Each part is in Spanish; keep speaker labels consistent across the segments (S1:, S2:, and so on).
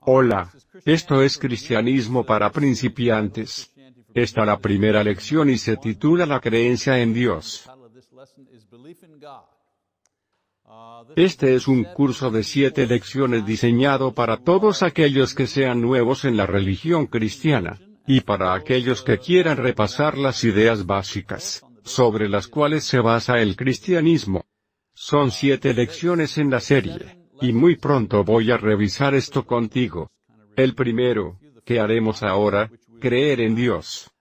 S1: Hola, esto es Cristianismo para principiantes. Esta es la primera lección y se titula La creencia en Dios. Este es un curso de 7 lecciones diseñado para todos aquellos que sean nuevos en la religión cristiana, y para aquellos que quieran repasar las ideas básicas, sobre las cuales se basa el cristianismo. Son 7 lecciones en la serie, y muy pronto voy a revisar esto contigo. El primero, que haremos ahora, creer en Dios.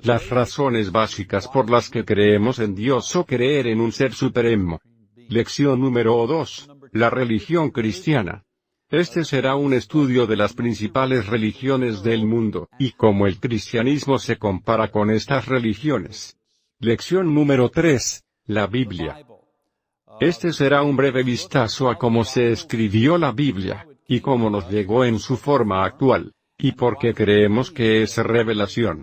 S1: Las razones básicas por las que creemos en Dios o creer en un ser supremo. Lección número 2, la religión cristiana. Este será un estudio de las principales religiones del mundo, y cómo el cristianismo se compara con estas religiones. Lección número 3, la Biblia. Este será un breve vistazo a cómo se escribió la Biblia, y cómo nos llegó en su forma actual, y por qué creemos que es revelación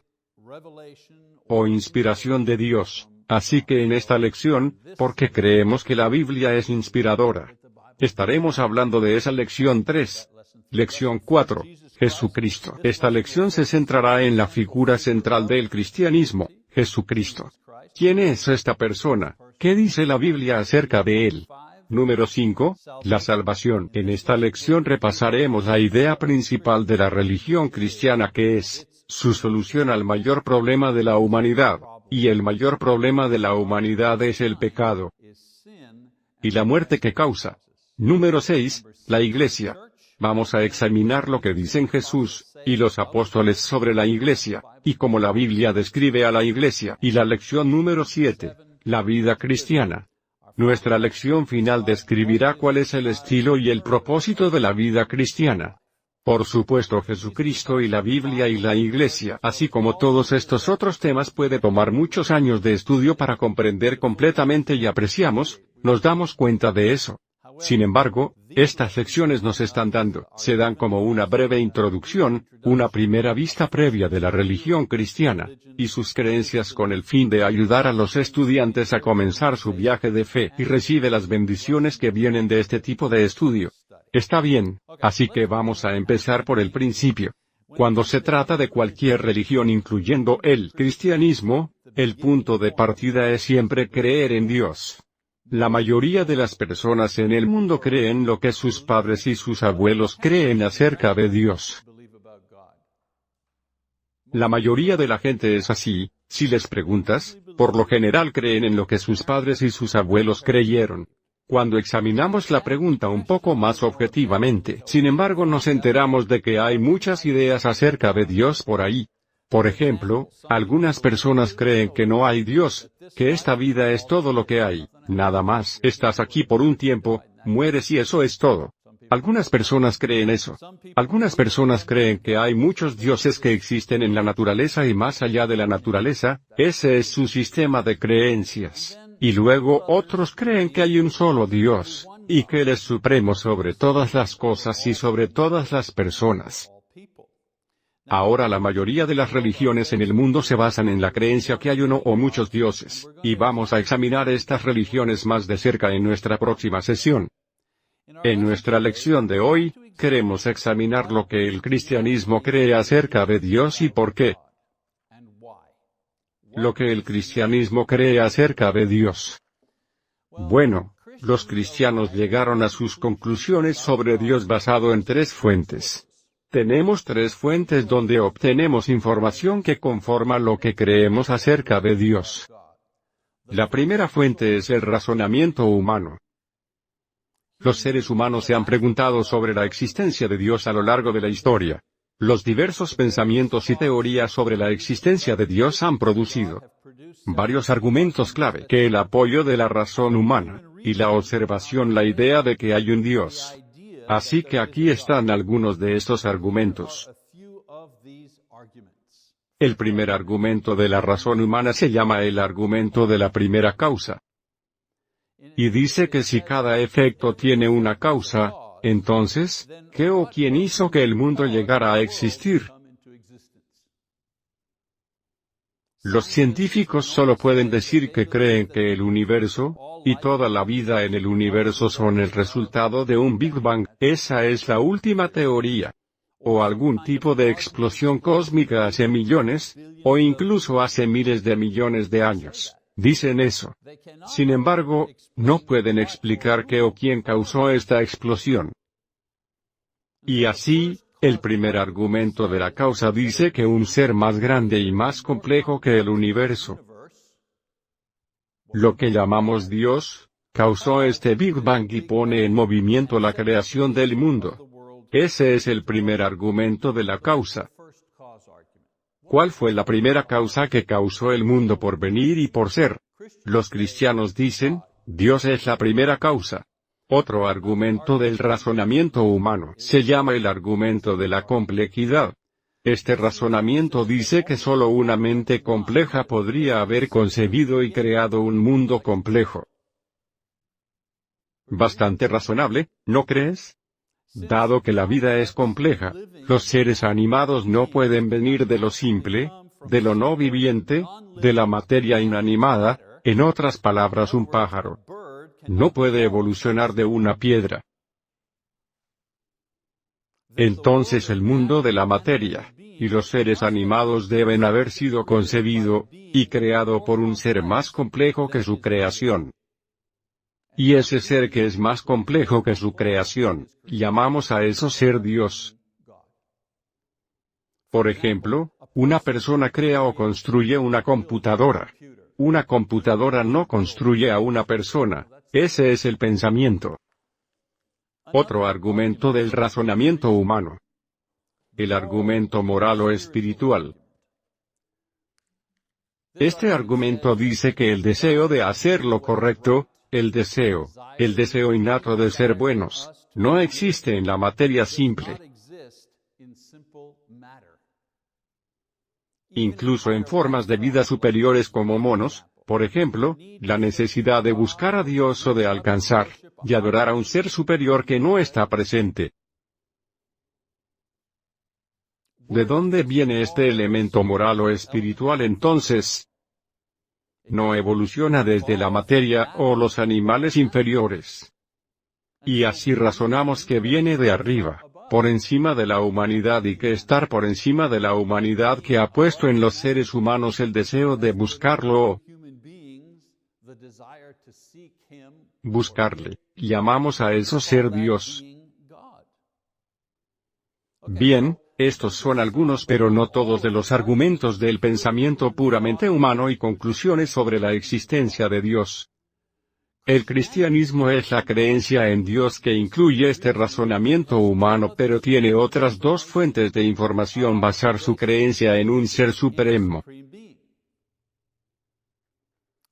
S1: o inspiración de Dios. Así que en esta lección, ¿por qué creemos que la Biblia es inspiradora? Estaremos hablando de esa lección 3. Lección 4, Jesucristo. Esta lección se centrará en la figura central del cristianismo, Jesucristo. ¿Quién es esta persona? ¿Qué dice la Biblia acerca de él? Número 5, la salvación. En esta lección repasaremos la idea principal de la religión cristiana que es su solución al mayor problema de la humanidad, y el mayor problema de la humanidad es el pecado y la muerte que causa. Número 6, la Iglesia. Vamos a examinar lo que dicen Jesús y los apóstoles sobre la Iglesia, y cómo la Biblia describe a la Iglesia. Y la lección número 7, la vida cristiana. Nuestra lección final describirá cuál es el estilo y el propósito de la vida cristiana. Por supuesto, Jesucristo y la Biblia y la Iglesia, así como todos estos otros temas, puede tomar muchos años de estudio para comprender completamente y nos damos cuenta de eso. Sin embargo, estas lecciones se dan como una breve introducción, una primera vista previa de la religión cristiana, y sus creencias con el fin de ayudar a los estudiantes a comenzar su viaje de fe y recibe las bendiciones que vienen de este tipo de estudio. Está bien, así que vamos a empezar por el principio. Cuando se trata de cualquier religión incluyendo el cristianismo, el punto de partida es siempre creer en Dios. La mayoría de las personas en el mundo creen lo que sus padres y sus abuelos creen acerca de Dios. La mayoría de la gente es así. Si les preguntas, por lo general creen en lo que sus padres y sus abuelos creyeron. Cuando examinamos la pregunta un poco más objetivamente, sin embargo, nos enteramos de que hay muchas ideas acerca de Dios por ahí. Por ejemplo, algunas personas creen que no hay Dios, que esta vida es todo lo que hay, nada más. Estás aquí por un tiempo, mueres y eso es todo. Algunas personas creen eso. Algunas personas creen que hay muchos dioses que existen en la naturaleza y más allá de la naturaleza. Ese es su sistema de creencias. Y luego otros creen que hay un solo Dios, y que Él es supremo sobre todas las cosas y sobre todas las personas. Ahora la mayoría de las religiones en el mundo se basan en la creencia que hay uno o muchos dioses, y vamos a examinar estas religiones más de cerca en nuestra próxima sesión. En nuestra lección de hoy, queremos examinar lo que el cristianismo cree acerca de Dios y por qué. Lo que el cristianismo cree acerca de Dios. Bueno, los cristianos llegaron a sus conclusiones sobre Dios basado en 3 fuentes. Tenemos 3 fuentes donde obtenemos información que conforma lo que creemos acerca de Dios. La primera fuente es el razonamiento humano. Los seres humanos se han preguntado sobre la existencia de Dios a lo largo de la historia. Los diversos pensamientos y teorías sobre la existencia de Dios han producido varios argumentos clave que el apoyo de la razón humana, y la observación la idea de que hay un Dios. Así que aquí están algunos de estos argumentos. El primer argumento de la razón humana se llama el argumento de la primera causa. Y dice que si cada efecto tiene una causa, entonces, ¿qué o quién hizo que el mundo llegara a existir? Los científicos solo pueden decir que creen que el universo, y toda la vida en el universo son el resultado de un Big Bang. Esa es la última teoría. O algún tipo de explosión cósmica hace millones, o incluso hace miles de millones de años. Dicen eso. Sin embargo, no pueden explicar qué o quién causó esta explosión. Y así, el primer argumento de la causa dice que un ser más grande y más complejo que el universo, lo que llamamos Dios, causó este Big Bang y pone en movimiento la creación del mundo. Ese es el primer argumento de la causa. ¿Cuál fue la primera causa que causó el mundo por venir y por ser? Los cristianos dicen, Dios es la primera causa. Otro argumento del razonamiento humano se llama el argumento de la complejidad. Este razonamiento dice que solo una mente compleja podría haber concebido y creado un mundo complejo. Bastante razonable, ¿no crees? Dado que la vida es compleja, los seres animados no pueden venir de lo simple, de lo no viviente, de la materia inanimada. En otras palabras, un pájaro no puede evolucionar de una piedra. Entonces el mundo de la materia, y los seres animados deben haber sido concebido, y creado por un ser más complejo que su creación. Y ese ser que es más complejo que su creación, llamamos a eso ser Dios. Por ejemplo, una persona crea o construye una computadora. Una computadora no construye a una persona. Ese es el pensamiento. Otro argumento del razonamiento humano. El argumento moral o espiritual. Este argumento dice que el deseo de hacer lo correcto, el deseo innato de ser buenos, no existe en la materia simple. Incluso en formas de vida superiores como monos, por ejemplo, la necesidad de buscar a Dios o de alcanzar, y adorar a un ser superior que no está presente. ¿De dónde viene este elemento moral o espiritual entonces? No evoluciona desde la materia o los animales inferiores. Y así razonamos que viene de arriba, por encima de la humanidad y que estar por encima de la humanidad que ha puesto en los seres humanos el deseo de buscarlo. Buscarle, llamamos a eso ser Dios. Bien, estos son algunos pero no todos de los argumentos del pensamiento puramente humano y conclusiones sobre la existencia de Dios. El cristianismo es la creencia en Dios que incluye este razonamiento humano pero tiene otras dos fuentes de información: basar su creencia en un ser supremo.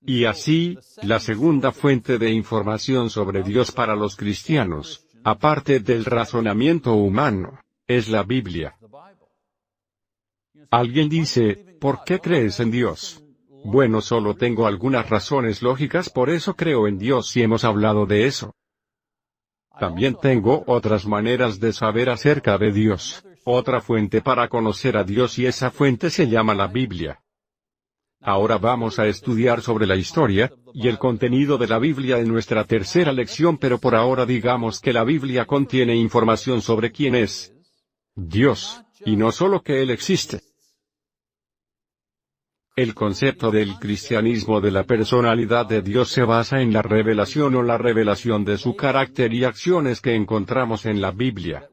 S1: Y así, la segunda fuente de información sobre Dios para los cristianos, aparte del razonamiento humano, es la Biblia. Alguien dice, ¿por qué crees en Dios? Bueno, solo tengo algunas razones lógicas, por eso creo en Dios y hemos hablado de eso. También tengo otras maneras de saber acerca de Dios, otra fuente para conocer a Dios y esa fuente se llama la Biblia. Ahora vamos a estudiar sobre la historia, y el contenido de la Biblia en nuestra tercera lección, pero por ahora digamos que la Biblia contiene información sobre quién es Dios, y no solo que Él existe. El concepto del cristianismo de la personalidad de Dios se basa en la revelación o la revelación de su carácter y acciones que encontramos en la Biblia.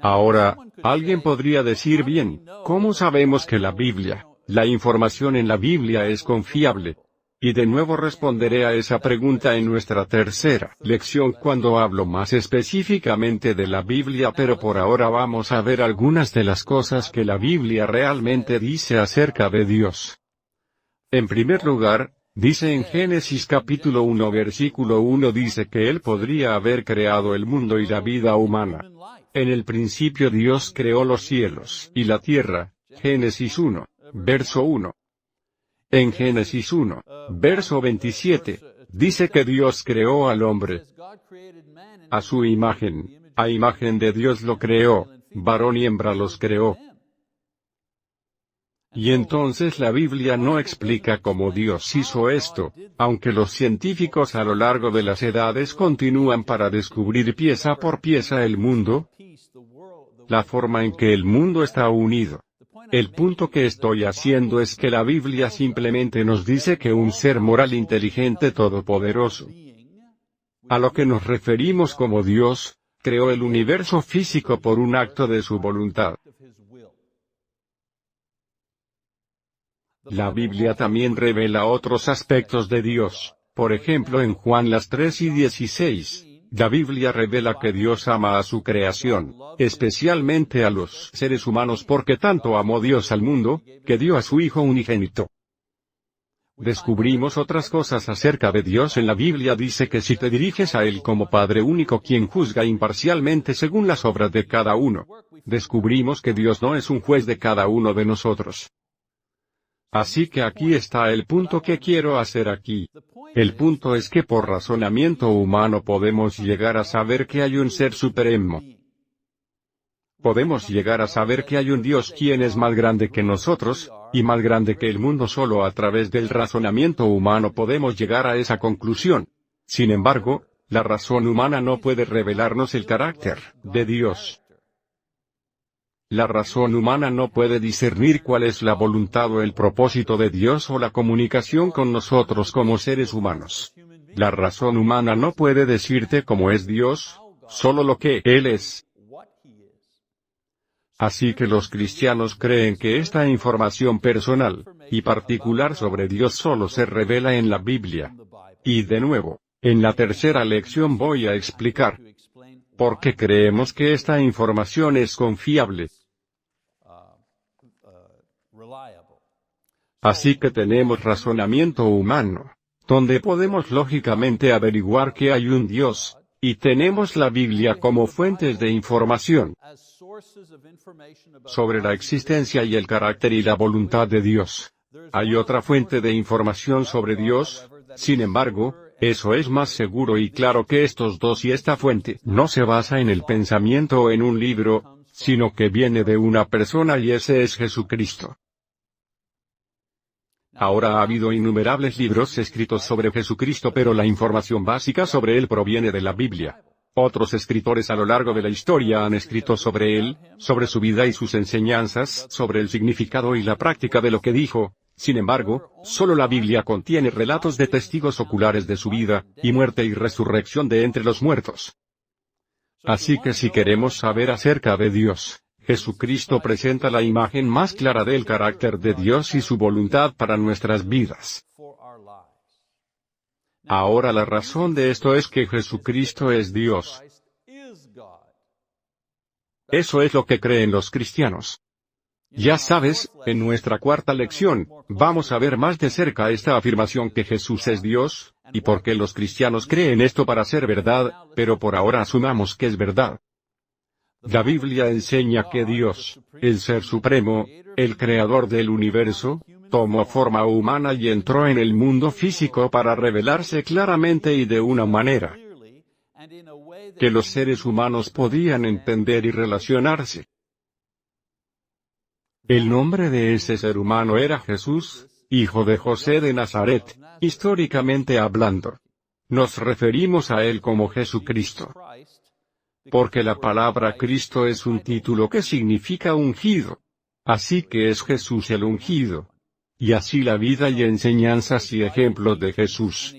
S1: Ahora, alguien podría decir, bien, ¿cómo sabemos que la información en la Biblia es confiable? Y de nuevo responderé a esa pregunta en nuestra tercera lección cuando hablo más específicamente de la Biblia, pero por ahora vamos a ver algunas de las cosas que la Biblia realmente dice acerca de Dios. En primer lugar, dice en Génesis capítulo 1 versículo 1 dice que Él podría haber creado el mundo y la vida humana. En el principio Dios creó los cielos y la tierra, Génesis 1, verso 1. En Génesis 1, verso 27, dice que Dios creó al hombre. A su imagen, a imagen de Dios lo creó, varón y hembra los creó. Y entonces la Biblia no explica cómo Dios hizo esto, aunque los científicos a lo largo de las edades continúan para descubrir pieza por pieza el mundo, la forma en que el mundo está unido. El punto que estoy haciendo es que la Biblia simplemente nos dice que un ser moral inteligente todopoderoso, a lo que nos referimos como Dios, creó el universo físico por un acto de su voluntad. La Biblia también revela otros aspectos de Dios. Por ejemplo, en Juan 3:16, la Biblia revela que Dios ama a su creación, especialmente a los seres humanos, porque tanto amó Dios al mundo, que dio a su Hijo unigénito. Descubrimos otras cosas acerca de Dios en la Biblia. Dice que si te diriges a Él como Padre único quien juzga imparcialmente según las obras de cada uno, descubrimos que Dios no es un juez de cada uno de nosotros. Así que aquí está el punto que quiero hacer aquí. El punto es que por razonamiento humano podemos llegar a saber que hay un ser supremo. Podemos llegar a saber que hay un Dios quien es más grande que nosotros, y más grande que el mundo. Solo a través del razonamiento humano podemos llegar a esa conclusión. Sin embargo, la razón humana no puede revelarnos el carácter de Dios. La razón humana no puede discernir cuál es la voluntad o el propósito de Dios o la comunicación con nosotros como seres humanos. La razón humana no puede decirte cómo es Dios, solo lo que Él es. Así que los cristianos creen que esta información personal y particular sobre Dios solo se revela en la Biblia. Y de nuevo, en la tercera lección voy a explicar por qué creemos que esta información es confiable. Así que tenemos razonamiento humano, donde podemos lógicamente averiguar que hay un Dios, y tenemos la Biblia como fuentes de información sobre la existencia y el carácter y la voluntad de Dios. Hay otra fuente de información sobre Dios, sin embargo, eso es más seguro y claro que estos dos, y esta fuente no se basa en el pensamiento o en un libro, sino que viene de una persona, y ese es Jesucristo. Ahora ha habido innumerables libros escritos sobre Jesucristo, pero la información básica sobre Él proviene de la Biblia. Otros escritores a lo largo de la historia han escrito sobre Él, sobre su vida y sus enseñanzas, sobre el significado y la práctica de lo que dijo. Sin embargo, solo la Biblia contiene relatos de testigos oculares de su vida, y muerte y resurrección de entre los muertos. Así que si queremos saber acerca de Dios, Jesucristo presenta la imagen más clara del carácter de Dios y su voluntad para nuestras vidas. Ahora la razón de esto es que Jesucristo es Dios. Eso es lo que creen los cristianos. Ya sabes, en nuestra cuarta lección, vamos a ver más de cerca esta afirmación que Jesús es Dios, y por qué los cristianos creen esto para ser verdad, pero por ahora asumamos que es verdad. La Biblia enseña que Dios, el Ser Supremo, el Creador del universo, tomó forma humana y entró en el mundo físico para revelarse claramente y de una manera que los seres humanos podían entender y relacionarse. El nombre de ese ser humano era Jesús, hijo de José de Nazaret, históricamente hablando. Nos referimos a él como Jesucristo, porque la palabra Cristo es un título que significa ungido. Así que es Jesús el ungido. Y así la vida y enseñanzas y ejemplos de Jesús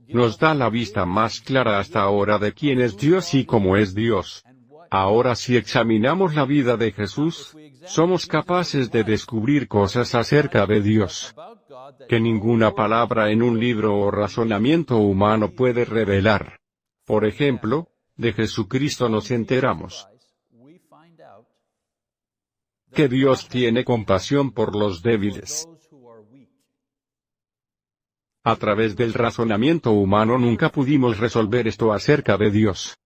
S1: nos da la vista más clara hasta ahora de quién es Dios y cómo es Dios. Ahora si examinamos la vida de Jesús, somos capaces de descubrir cosas acerca de Dios que ninguna palabra en un libro o razonamiento humano puede revelar. Por ejemplo, de Jesucristo nos enteramos que Dios tiene compasión por los débiles. A través del razonamiento humano nunca pudimos resolver esto acerca de Dios.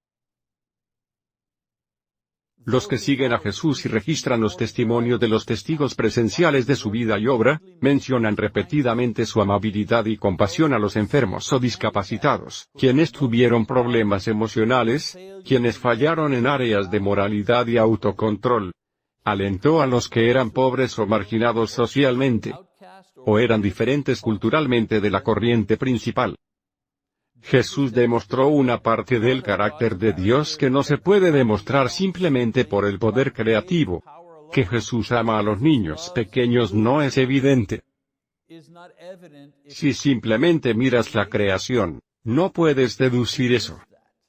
S1: Los que siguen a Jesús y registran los testimonios de los testigos presenciales de su vida y obra, mencionan repetidamente su amabilidad y compasión a los enfermos o discapacitados, quienes tuvieron problemas emocionales, quienes fallaron en áreas de moralidad y autocontrol. Alentó a los que eran pobres o marginados socialmente, o eran diferentes culturalmente de la corriente principal. Jesús demostró una parte del carácter de Dios que no se puede demostrar simplemente por el poder creativo. Que Jesús ama a los niños pequeños no es evidente. Si simplemente miras la creación, no puedes deducir eso.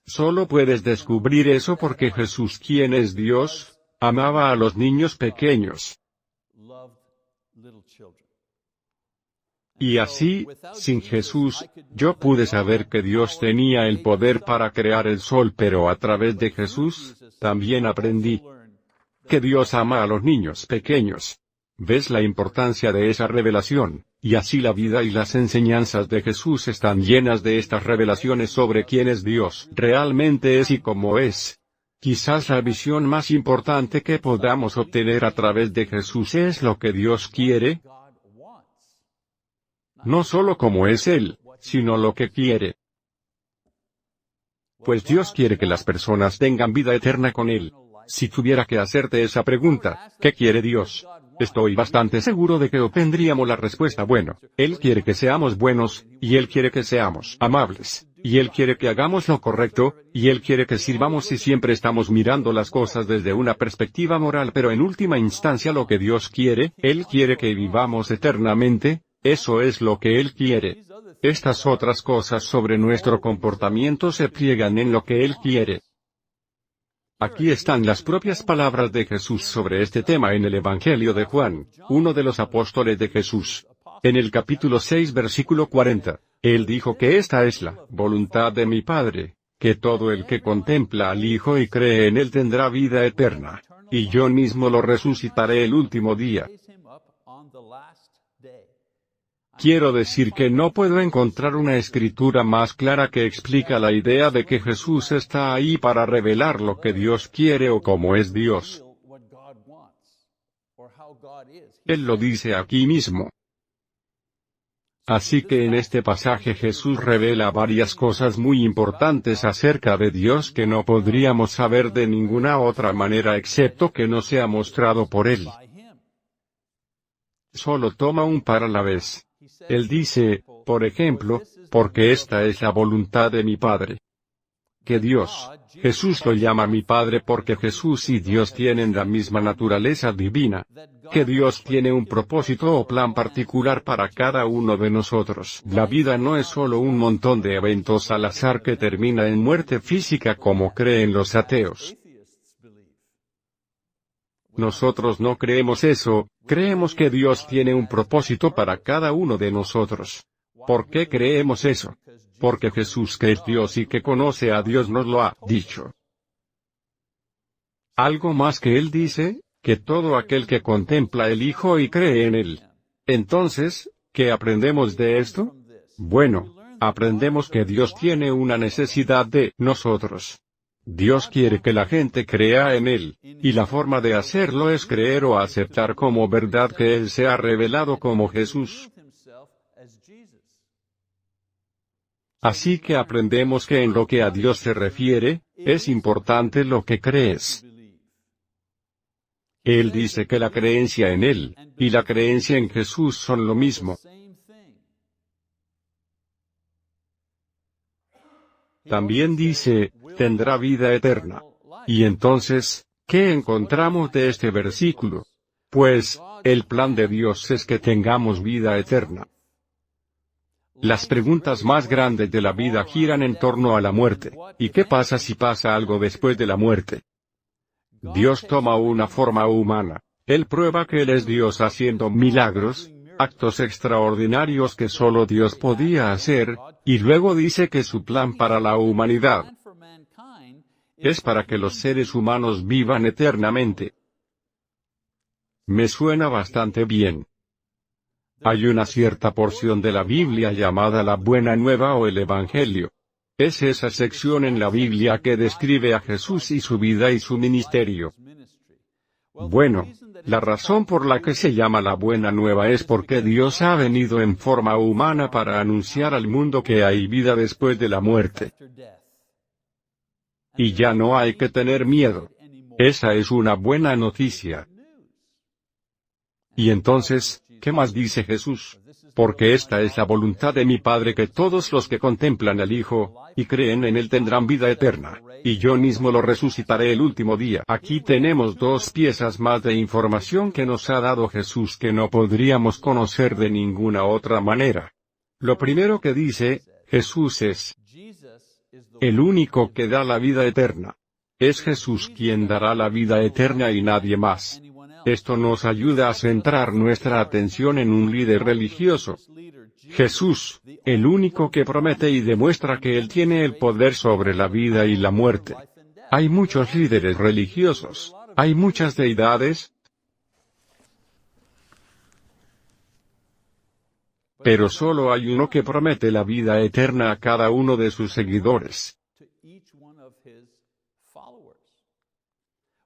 S1: Solo puedes descubrir eso porque Jesús, quien es Dios, amaba a los niños pequeños. Y así, sin Jesús, yo pude saber que Dios tenía el poder para crear el sol, pero a través de Jesús, también aprendí que Dios ama a los niños pequeños. ¿Ves la importancia de esa revelación? Y así la vida y las enseñanzas de Jesús están llenas de estas revelaciones sobre quién es Dios realmente es y cómo es. Quizás la visión más importante que podamos obtener a través de Jesús es lo que Dios quiere. No solo cómo es Él, sino lo que quiere. Pues Dios quiere que las personas tengan vida eterna con Él. Si tuviera que hacerte esa pregunta, ¿qué quiere Dios? Estoy bastante seguro de que obtendríamos la respuesta bueno. Él quiere que seamos buenos, y Él quiere que seamos amables, y Él quiere que hagamos lo correcto, y Él quiere que sirvamos y siempre estamos mirando las cosas desde una perspectiva moral, pero en última instancia lo que Dios quiere, Él quiere que vivamos eternamente. Eso es lo que Él quiere. Estas otras cosas sobre nuestro comportamiento se pliegan en lo que Él quiere. Aquí están las propias palabras de Jesús sobre este tema en el Evangelio de Juan, uno de los apóstoles de Jesús. En el capítulo 6 versículo 40, Él dijo que esta es la voluntad de mi Padre, que todo el que contempla al Hijo y cree en Él tendrá vida eterna, y yo mismo lo resucitaré el último día. Quiero decir que no puedo encontrar una escritura más clara que explica la idea de que Jesús está ahí para revelar lo que Dios quiere o cómo es Dios. Él lo dice aquí mismo. Así que en este pasaje Jesús revela varias cosas muy importantes acerca de Dios que no podríamos saber de ninguna otra manera excepto que nos sea mostrado por Él. Solo toma un par a la vez. Él dice, por ejemplo, porque esta es la voluntad de mi Padre. Que Dios, Jesús lo llama mi Padre porque Jesús y Dios tienen la misma naturaleza divina. Que Dios tiene un propósito o plan particular para cada uno de nosotros. La vida no es solo un montón de eventos al azar que termina en muerte física como creen los ateos. Nosotros no creemos eso, creemos que Dios tiene un propósito para cada uno de nosotros. ¿Por qué creemos eso? Porque Jesús, que es Dios y que conoce a Dios, nos lo ha dicho. Algo más que Él dice, que todo aquel que contempla el Hijo y cree en Él. Entonces, ¿qué aprendemos de esto? Bueno, aprendemos que Dios tiene una necesidad de nosotros. Dios quiere que la gente crea en Él, y la forma de hacerlo es creer o aceptar como verdad que Él se ha revelado como Jesús. Así que aprendemos que en lo que a Dios se refiere, es importante lo que crees. Él dice que la creencia en Él, y la creencia en Jesús son lo mismo. También dice, tendrá vida eterna. Y entonces, ¿qué encontramos de este versículo? Pues, el plan de Dios es que tengamos vida eterna. Las preguntas más grandes de la vida giran en torno a la muerte. ¿Y qué pasa si pasa algo después de la muerte? Dios toma una forma humana. Él prueba que Él es Dios haciendo milagros, actos extraordinarios que solo Dios podía hacer, y luego dice que su plan para la humanidad es para que los seres humanos vivan eternamente. Me suena bastante bien. Hay una cierta porción de la Biblia llamada la Buena Nueva o el Evangelio. Es esa sección en la Biblia que describe a Jesús y su vida y su ministerio. Bueno, la razón por la que se llama la Buena Nueva es porque Dios ha venido en forma humana para anunciar al mundo que hay vida después de la muerte. Y ya no hay que tener miedo. Esa es una buena noticia. Y entonces, ¿qué más dice Jesús? Porque esta es la voluntad de mi Padre, que todos los que contemplan al Hijo, y creen en Él tendrán vida eterna, y yo mismo lo resucitaré el último día. Aquí tenemos dos piezas más de información que nos ha dado Jesús que no podríamos conocer de ninguna otra manera. Lo primero que dice, Jesús es el único que da la vida eterna. Es Jesús quien dará la vida eterna y nadie más. Esto nos ayuda a centrar nuestra atención en un líder religioso. Jesús, el único que promete y demuestra que Él tiene el poder sobre la vida y la muerte. Hay muchos líderes religiosos, hay muchas deidades, pero solo hay uno que promete la vida eterna a cada uno de sus seguidores.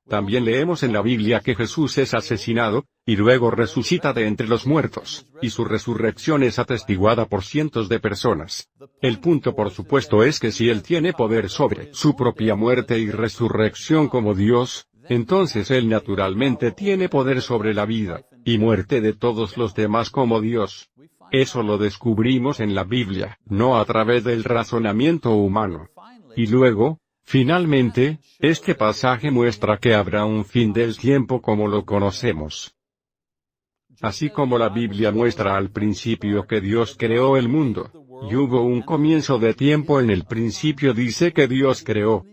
S1: También leemos en la Biblia que Jesús es asesinado, y luego resucita de entre los muertos, y su resurrección es atestiguada por cientos de personas. El punto, por supuesto, es que si Él tiene poder sobre su propia muerte y resurrección como Dios, entonces Él naturalmente tiene poder sobre la vida y muerte de todos los demás como Dios. Eso lo descubrimos en la Biblia, no a través del razonamiento humano. Y luego, finalmente, este pasaje muestra que habrá un fin del tiempo como lo conocemos. Así como la Biblia muestra al principio que Dios creó el mundo, y hubo un comienzo de tiempo en el principio, dice que Dios creó.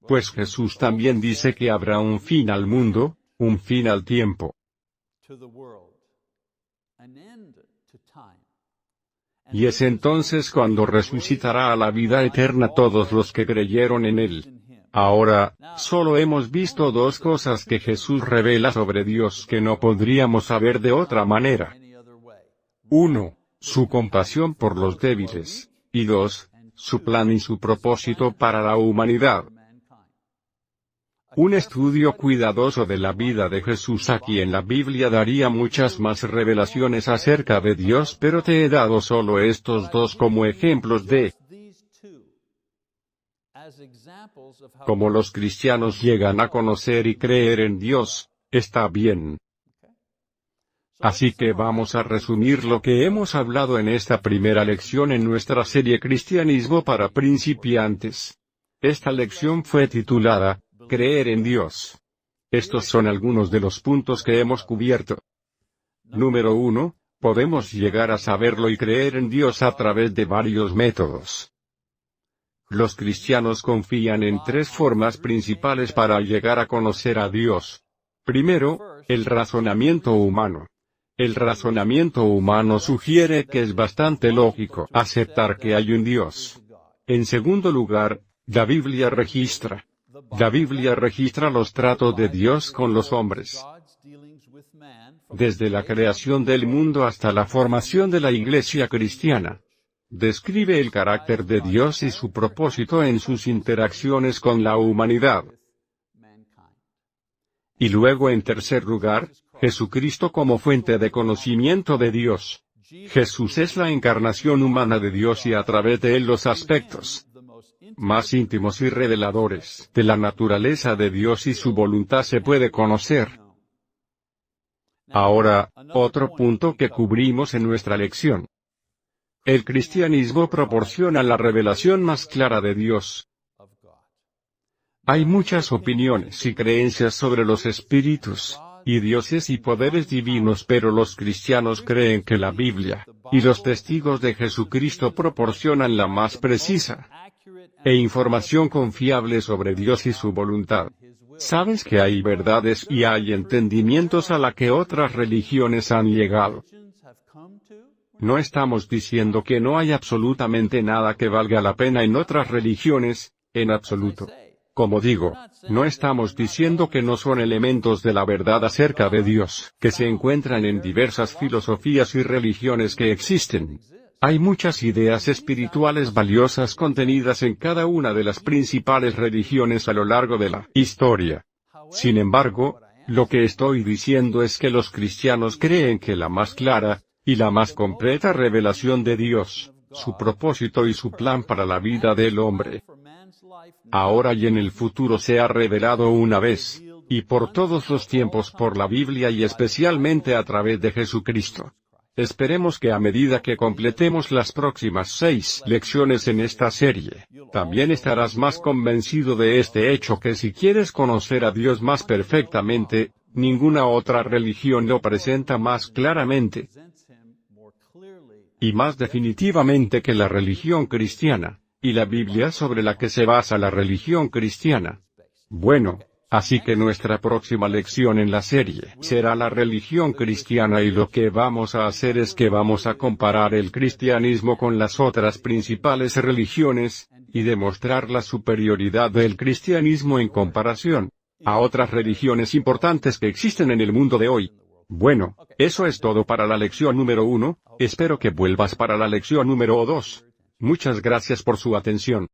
S1: Pues Jesús también dice que habrá un fin al mundo, un fin al tiempo. Y es entonces cuando resucitará a la vida eterna todos los que creyeron en Él. Ahora, solo hemos visto dos cosas que Jesús revela sobre Dios que no podríamos saber de otra manera. 1. Su compasión por los débiles. Y 2. Su plan y su propósito para la humanidad. Un estudio cuidadoso de la vida de Jesús aquí en la Biblia daría muchas más revelaciones acerca de Dios, pero te he dado solo estos dos como ejemplos de cómo los cristianos llegan a conocer y creer en Dios. Está bien. Así que vamos a resumir lo que hemos hablado en esta primera lección en nuestra serie Cristianismo para principiantes. Esta lección fue titulada Creer en Dios. Estos son algunos de los puntos que hemos cubierto. Número 1. Podemos llegar a saberlo y creer en Dios a través de varios métodos. Los cristianos confían en tres formas principales para llegar a conocer a Dios. Primero, el razonamiento humano. El razonamiento humano sugiere que es bastante lógico aceptar que hay un Dios. En segundo lugar, la Biblia registra los tratos de Dios con los hombres. Desde la creación del mundo hasta la formación de la Iglesia cristiana. Describe el carácter de Dios y su propósito en sus interacciones con la humanidad. Y luego, en tercer lugar, Jesucristo como fuente de conocimiento de Dios. Jesús es la encarnación humana de Dios y a través de Él los aspectos más íntimos y reveladores de la naturaleza de Dios y su voluntad se puede conocer. Ahora, otro punto que cubrimos en nuestra lección. El cristianismo proporciona la revelación más clara de Dios. Hay muchas opiniones y creencias sobre los espíritus, y dioses y poderes divinos, pero los cristianos creen que la Biblia y los testigos de Jesucristo proporcionan la más precisa e información confiable sobre Dios y su voluntad. Sabes que hay verdades y hay entendimientos a la que otras religiones han llegado. No estamos diciendo que no hay absolutamente nada que valga la pena en otras religiones, en absoluto. Como digo, no estamos diciendo que no son elementos de la verdad acerca de Dios, que se encuentran en diversas filosofías y religiones que existen. Hay muchas ideas espirituales valiosas contenidas en cada una de las principales religiones a lo largo de la historia. Sin embargo, lo que estoy diciendo es que los cristianos creen que la más clara y la más completa revelación de Dios, su propósito y su plan para la vida del hombre, ahora y en el futuro se ha revelado una vez. y por todos los tiempos por la Biblia y especialmente a través de Jesucristo. Esperemos que a medida que completemos las próximas 6 lecciones en esta serie, también estarás más convencido de este hecho que si quieres conocer a Dios más perfectamente, ninguna otra religión lo presenta más claramente y más definitivamente que la religión cristiana, y la Biblia sobre la que se basa la religión cristiana. Bueno, así que nuestra próxima lección en la serie será la religión cristiana y lo que vamos a hacer es que vamos a comparar el cristianismo con las otras principales religiones, y demostrar la superioridad del cristianismo en comparación a otras religiones importantes que existen en el mundo de hoy. Bueno, eso es todo para la lección número 1, espero que vuelvas para la lección número 2. Muchas gracias por su atención.